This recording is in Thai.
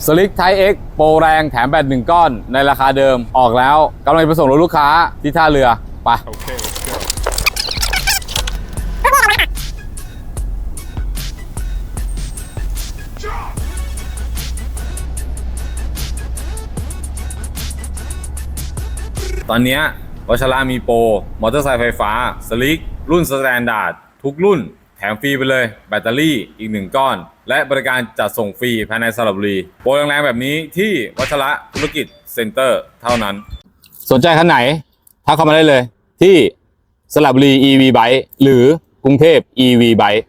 สลิกไทเอ็กโปรแรงแถมแบต1 ก้อนในราคาเดิมออกแล้วกำลังไปส่งรถลูกค้าที่ท่าเรือไป Okay, let's go. ตอนนี้วัชระมีโปรมอเตอร์ไซค์ไฟฟ้าสลิกรุ่นสแตนดาร์ดทุกรุ่นแถมฟรีไปเลยแบตเตอรี่อีก1 ก้อนและบริการจัดส่งฟรีภายในสระบุรีโปรแรงๆแบบนี้ที่วัชระธุรกิจเซ็นเตอร์เท่านั้นสนใจคันไหนทักเข้ามาได้เลยที่สระบุรี EV Bike หรือกรุงเทพ EV Bike